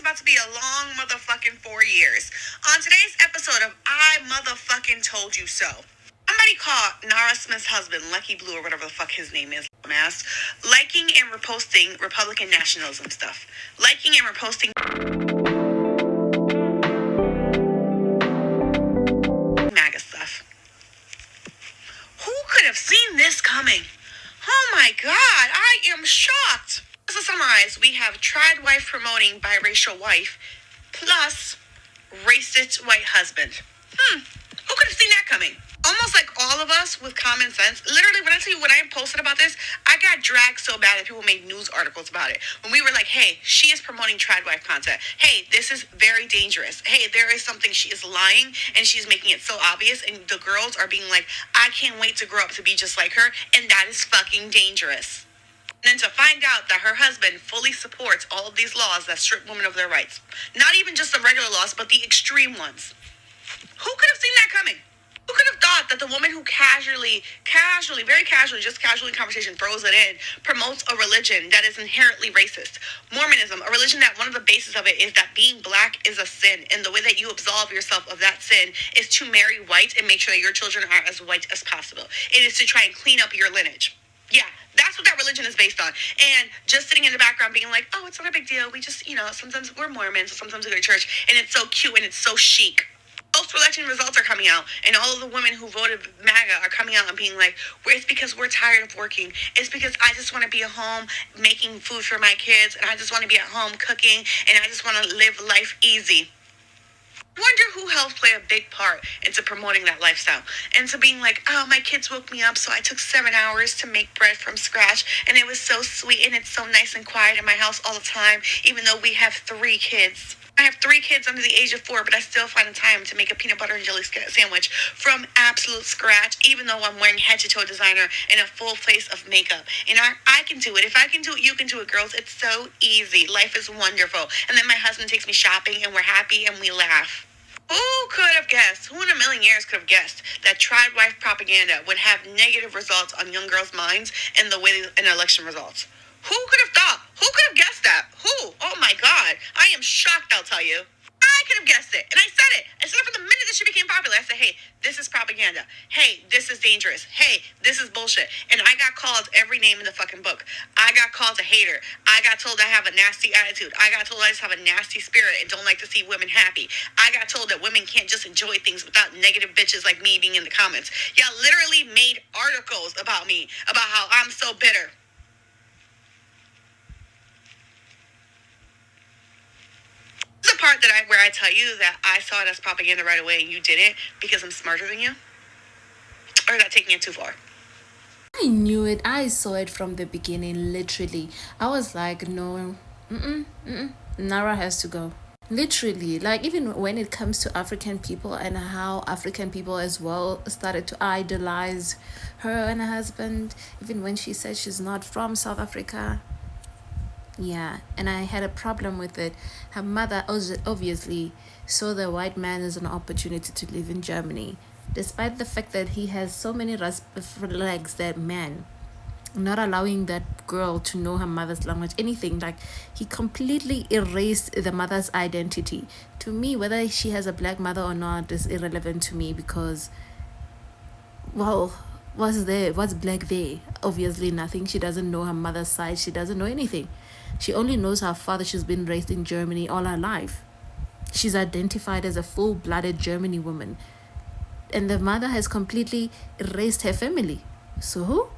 about to be a long motherfucking 4 years. On today's episode of I Motherfucking Told You So, somebody caught Nara Smith's husband, Lucky Blue, or whatever the fuck his name is, mass, liking and reposting Republican nationalism stuff. Liking and reposting MAGA stuff. Who could have seen this coming? Oh my god, I am shocked. To summarize, we have tradwife promoting biracial wife plus racist white husband. Who could have seen that coming? Almost like all of us with common sense. Literally, when I tell you when I posted about this, I got dragged so bad that people made news articles about it. When we were like, hey, she is promoting tradwife content. Hey, this is very dangerous. Hey, there is something, she is lying and she's making it so obvious. And the girls are being like, I can't wait to grow up to be just like her. And that is fucking dangerous. And then to find out that her husband fully supports all of these laws that strip women of their rights. Not even just the regular laws, but the extreme ones. Who could have seen that coming? Who could have thought that the woman who very casually, just casually in conversation, throws it in, promotes a religion that is inherently racist? Mormonism, a religion that one of the bases of it is that being black is a sin. And the way that you absolve yourself of that sin is to marry white and make sure that your children are as white as possible. It is to try and clean up your lineage. Yeah, that's what that religion is based on. And just sitting in the background being like, oh, it's not a big deal. We just, sometimes we're Mormons, sometimes we go to church. And it's so cute and it's so chic. Post-election results are coming out, and all of the women who voted MAGA are coming out and being like, it's because we're tired of working. It's because I just want to be at home making food for my kids, and I just want to be at home cooking, and I just want to live life easy. I wonder who helped play a big part into promoting that lifestyle. And so being like, oh, my kids woke me up, so I took 7 hours to make bread from scratch, and it was so sweet, and it's so nice and quiet in my house all the time, even though we have 3 kids. I have 3 kids under the age of 4, but I still find the time to make a peanut butter and jelly sandwich from absolute scratch, even though I'm wearing head-to-toe designer and a full face of makeup. And I can do it. If I can do it, you can do it, girls. It's so easy. Life is wonderful. And then my husband takes me shopping, and we're happy, and we laugh. Who could have guessed, who in a million years could have guessed that tradwife propaganda would have negative results on young girls' minds in the way in election results? Who could have thought? Who could have guessed that? Who? Oh my God. I am shocked, I'll tell you. I could have guessed it. And I said it. I said it from the minute that she became popular. I said, hey, this is propaganda. Hey, this is dangerous. Hey, this is bullshit. And I got called every name in the fucking book. I got called a hater. I got told I have a nasty attitude. I got told I just have a nasty spirit and don't like to see women happy. I got told that women can't just enjoy things without negative bitches like me being in the comments. Y'all literally made articles about me, about how I'm so bitter. The part where I tell you that I saw it as propaganda right away and you didn't because I'm smarter than you? Or is that taking it too far? I knew it. I saw it from the beginning, literally. I was like, no, Nara has to go. Literally, like even when it comes to African people and how African people as well started to idolize her and her husband, even when she said she's not from South Africa. Yeah, and I had a problem with it. Her mother obviously saw the white man as an opportunity to live in Germany, despite the fact that he has so many flags, that man, not allowing that girl to know her mother's language, anything. Like, he completely erased the mother's identity. To me, whether she has a black mother or not is irrelevant to me because, well, what's black there? Obviously nothing. She doesn't know her mother's side. She doesn't know anything. She only knows her father. She's been raised in Germany all her life. She's identified as a full-blooded Germany woman. And the mother has completely erased her family. So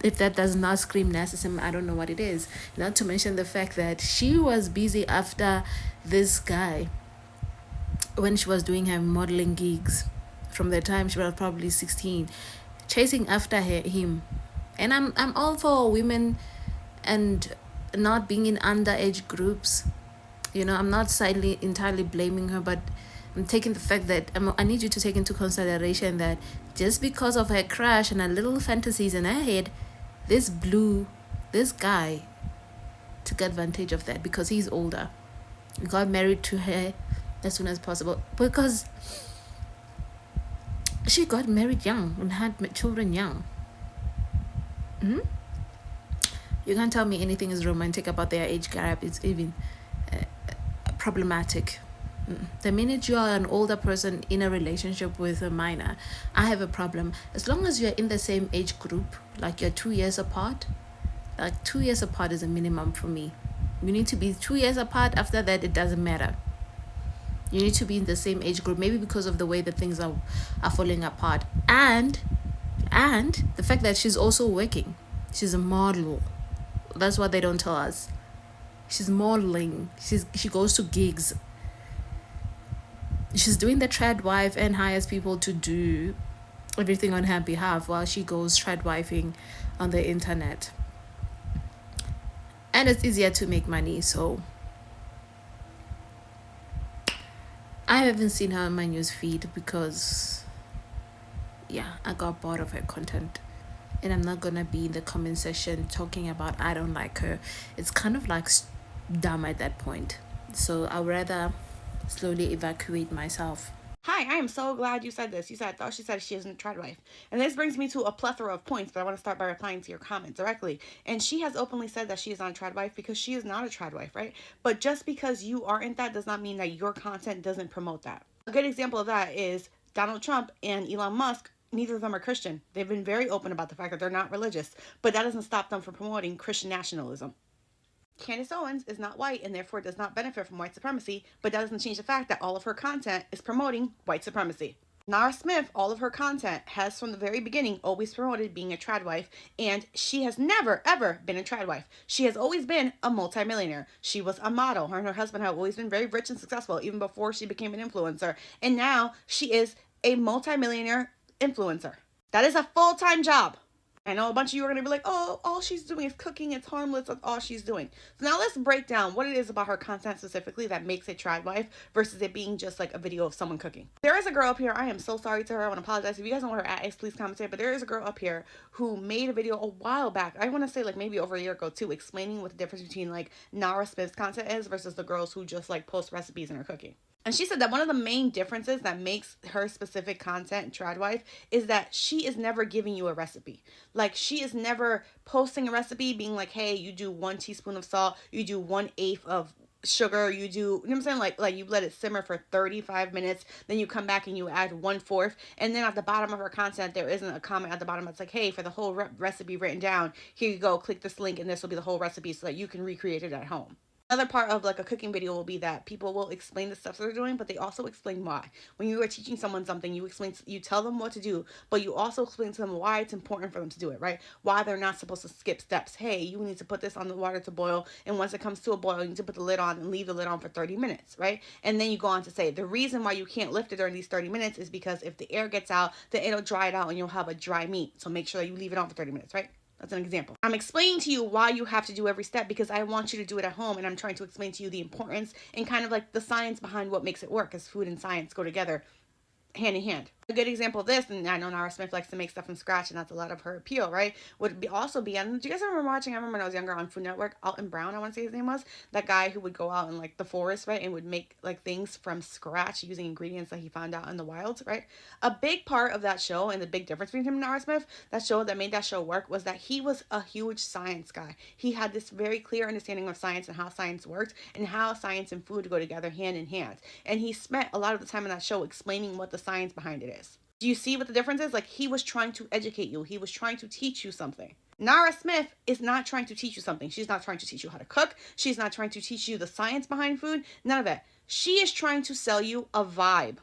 if that does not scream narcissism, I don't know what it is. Not to mention the fact that she was busy after this guy when she was doing her modeling gigs from the time she was probably 16, chasing after him. And I'm all for women and not being in underage groups. I'm not entirely blaming her, but I'm taking the fact that I need you to take into consideration that just because of her crush and her little fantasies in her head, this guy took advantage of that because he's older. He got married to her as soon as possible because she got married young and had children young. You can't tell me anything is romantic about their age gap. It's even problematic. The minute you are an older person in a relationship with a minor, I have a problem. As long as you're in the same age group, like you're 2 years apart, like 2 years apart is a minimum for me. You need to be 2 years apart. After that, it doesn't matter. You need to be in the same age group, maybe because of the way that things are falling apart. And the fact that she's also working. She's a model. That's what they don't tell us. She's modeling. She goes to gigs. She's doing the tradwife and hires people to do everything on her behalf while she goes tradwifing on the internet. And it's easier to make money, so I haven't seen her on my news feed because I got bored of her content. And I'm not gonna be in the comment section talking about I don't like her. It's kind of like dumb at that point. So I'd rather slowly evacuate myself. Hi, I am so glad you said this. You said, she said she isn't a tradwife. And this brings me to a plethora of points, but I want to start by replying to your comment directly. And she has openly said that she is not a tradwife because she is not a tradwife, right? But just because you aren't that does not mean that your content doesn't promote that. A good example of that is Donald Trump and Elon Musk. Neither of them are Christian. They've been very open about the fact that they're not religious, but that doesn't stop them from promoting Christian nationalism. Candace Owens is not white and therefore does not benefit from white supremacy, but that doesn't change the fact that all of her content is promoting white supremacy. Nara Smith, all of her content has from the very beginning always promoted being a tradwife, and she has never, ever been a tradwife. She has always been a multimillionaire. She was a model. Her and her husband have always been very rich and successful, even before she became an influencer. And now she is a multimillionaire influencer. That is a full-time job. I know a bunch of you are going to be like, oh, all she's doing is cooking. It's harmless. That's all she's doing. So now let's break down what it is about her content specifically that makes it tradwife versus it being just like a video of someone cooking. There is a girl up here. I am so sorry to her. I want to apologize. If you guys know where her at is, please comment it. But there is a girl up here who made a video a while back. I want to say like maybe over a year ago too, explaining what the difference between like Nara Smith's content is versus the girls who just like post recipes in her cooking. And she said that one of the main differences that makes her specific content tradwife is that she is never giving you a recipe. Like she is never posting a recipe being like, hey, you do 1 teaspoon of salt, you do 1/8 of sugar, you do, you know what I'm saying? Like you let it simmer for 35 minutes, then you come back and you add 1/4. And then at the bottom of her content, there isn't a comment at the bottom that's like, hey, for the whole recipe written down, here you go, click this link and this will be the whole recipe so that you can recreate it at home. Another part of like a cooking video will be that people will explain the stuff that they're doing, but they also explain why. When you are teaching someone something, you tell them what to do, but you also explain to them why it's important for them to do it, right? Why they're not supposed to skip steps. Hey, you need to put this on the water to boil, and once it comes to a boil, you need to put the lid on and leave the lid on for 30 minutes, right? And then you go on to say the reason why you can't lift it during these 30 minutes is because if the air gets out, then it'll dry it out and you'll have a dry meat. So make sure that you leave it on for 30 minutes, right? That's an example. I'm explaining to you why you have to do every step because I want you to do it at home, and I'm trying to explain to you the importance and kind of like the science behind what makes it work, as food and science go together hand in hand. A good example of this, and I know Nara Smith likes to make stuff from scratch, and that's a lot of her appeal, right? Would be also be, and do you guys remember watching, I remember when I was younger on Food Network, Alton Brown, I want to say his name was, that guy who would go out in like the forest, right, and would make like things from scratch using ingredients that he found out in the wild, right? A big part of that show, and the big difference between him and Nara Smith, that made that show work, was that he was a huge science guy. He had this very clear understanding of science and how science worked, and how science and food go together hand in hand. And he spent a lot of the time in that show explaining what the science behind it is. Do you see what the difference is? Like, he was trying to educate you. He was trying to teach you something. Nara Smith is not trying to teach you something. She's not trying to teach you how to cook. She's not trying to teach you the science behind food. None of that. She is trying to sell you a vibe.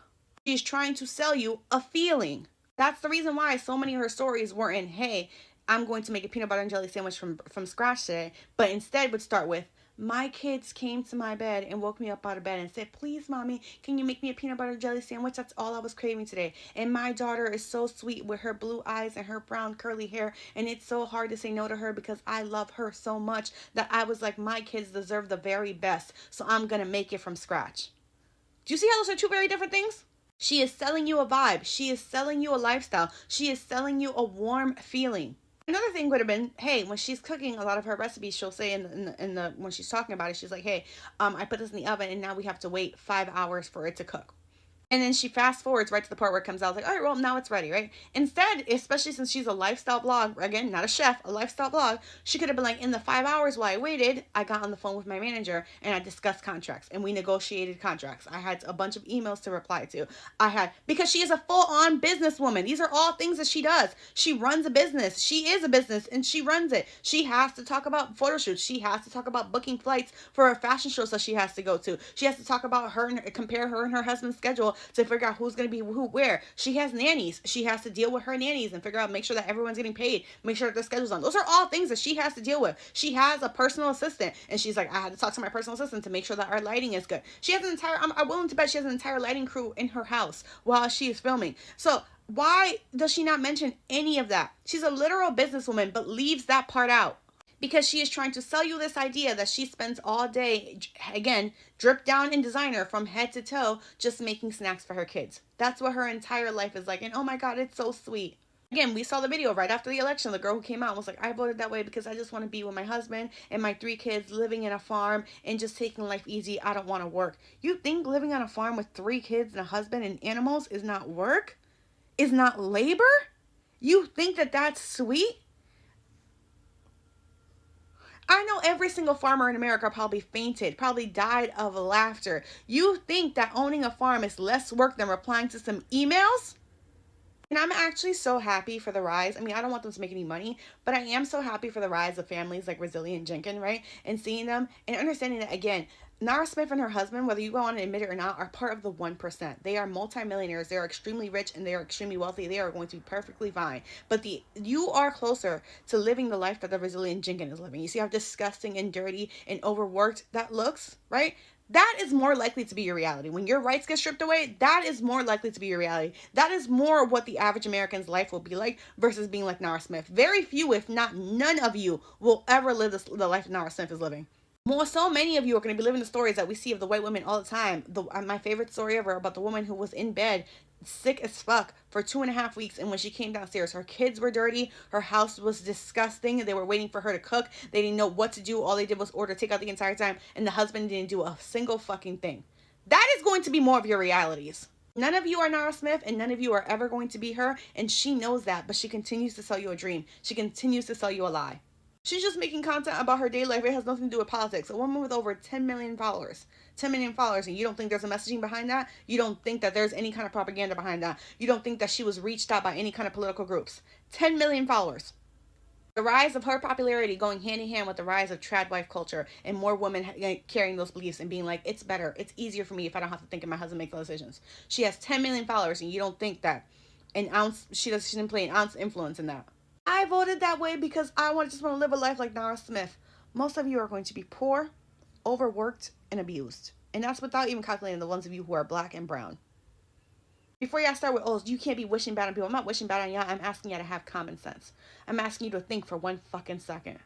She's trying to sell you a feeling. That's the reason why so many of her stories weren't, hey, I'm going to make a peanut butter and jelly sandwich from scratch today, but instead would start with, my kids came to my bed and woke me up out of bed and said, please, mommy, can you make me a peanut butter jelly sandwich? That's all I was craving today. And my daughter is so sweet with her blue eyes and her brown curly hair. And it's so hard to say no to her because I love her so much that I was like, my kids deserve the very best. So I'm going to make it from scratch. Do you see how those are two very different things? She is selling you a vibe. She is selling you a lifestyle. She is selling you a warm feeling. Another thing would have been, hey, when she's cooking a lot of her recipes, she'll say when she's talking about it, she's like, hey, I put this in the oven and now we have to wait 5 hours for it to cook. And then she fast forwards right to the part where it comes out like, all right, well, now it's ready, right? Instead, especially since she's a lifestyle blog, again, not a chef, a lifestyle blog, she could have been like, in the 5 hours while I waited, I got on the phone with my manager and I discussed contracts and we negotiated contracts. I had a bunch of emails to reply to. Because she is a full-on businesswoman. These are all things that she does. She runs a business. She is a business and she runs it. She has to talk about photo shoots. She has to talk about booking flights for her fashion shows that she has to go to. She has to talk about compare her and her husband's schedule to figure out who's going to be who where. She has nannies. She has to deal with her nannies and figure out, make sure that everyone's getting paid, make sure that their schedule's on. Those are all things that she has to deal with. She has a personal assistant and she's like, I had to talk to my personal assistant to make sure that our lighting is good. She has an entire, I'm willing to bet she has an entire lighting crew in her house while she is filming. So why does she not mention any of that? She's a literal businesswoman, but leaves that part out. Because she is trying to sell you this idea that she spends all day, again, dripped down in designer from head to toe, just making snacks for her kids. That's what her entire life is like. And oh my God, it's so sweet. Again, we saw the video right after the election. The girl who came out and was like, I voted that way because I just want to be with my husband and my 3 kids, living in a farm and just taking life easy. I don't want to work. You think living on a farm with 3 kids and a husband and animals is not work? Is not labor? You think that that's sweet? I know every single farmer in America probably fainted, probably died of laughter. You think that owning a farm is less work than replying to some emails? And I'm actually so happy for the rise. I mean, I don't want them to make any money, but I am so happy for the rise of families like Resilient Jenkins, right? And seeing them and understanding that, again, Nara Smith and her husband, whether you go on and admit it or not, are part of the 1%. They are multimillionaires. They are extremely rich and they are extremely wealthy. They are going to be perfectly fine. But you are closer to living the life that the Resilient Jenkins is living. You see how disgusting and dirty and overworked that looks, right? That is more likely to be your reality. When your rights get stripped away, that is more likely to be your reality. That is more what the average American's life will be like versus being like Nara Smith. Very few, if not none of you, will ever live the life Nara Smith is living. So many of you are going to be living the stories that we see of the white women all the time. My favorite story ever about the woman who was in bed, sick as fuck, for 2.5 weeks, and when she came downstairs, her kids were dirty, her house was disgusting, they were waiting for her to cook, they didn't know what to do, all they did was order takeout the entire time, and the husband didn't do a single fucking thing. That is going to be more of your realities. None of you are Nara Smith, and none of you are ever going to be her, and she knows that, but she continues to sell you a dream. She continues to sell you a lie. She's just making content about her daily life. It has nothing to do with politics. A woman with over 10 million followers. 10 million followers, and you don't think there's a messaging behind that? You don't think that there's any kind of propaganda behind that? You don't think that she was reached out by any kind of political groups? 10 million followers. The rise of her popularity going hand in hand with the rise of tradwife culture and more women carrying those beliefs and being like, it's better, it's easier for me if I don't have to think of my husband make those decisions. She has 10 million followers, and you don't think that an ounce, she didn't play an ounce influence in that. I voted that way because I just want to live a life like Nara Smith. Most of you are going to be poor, overworked, and abused. And that's without even calculating the ones of you who are black and brown. Before y'all start with, oh, you can't be wishing bad on people. I'm not wishing bad on y'all. I'm asking y'all to have common sense. I'm asking you to think for 1 fucking second.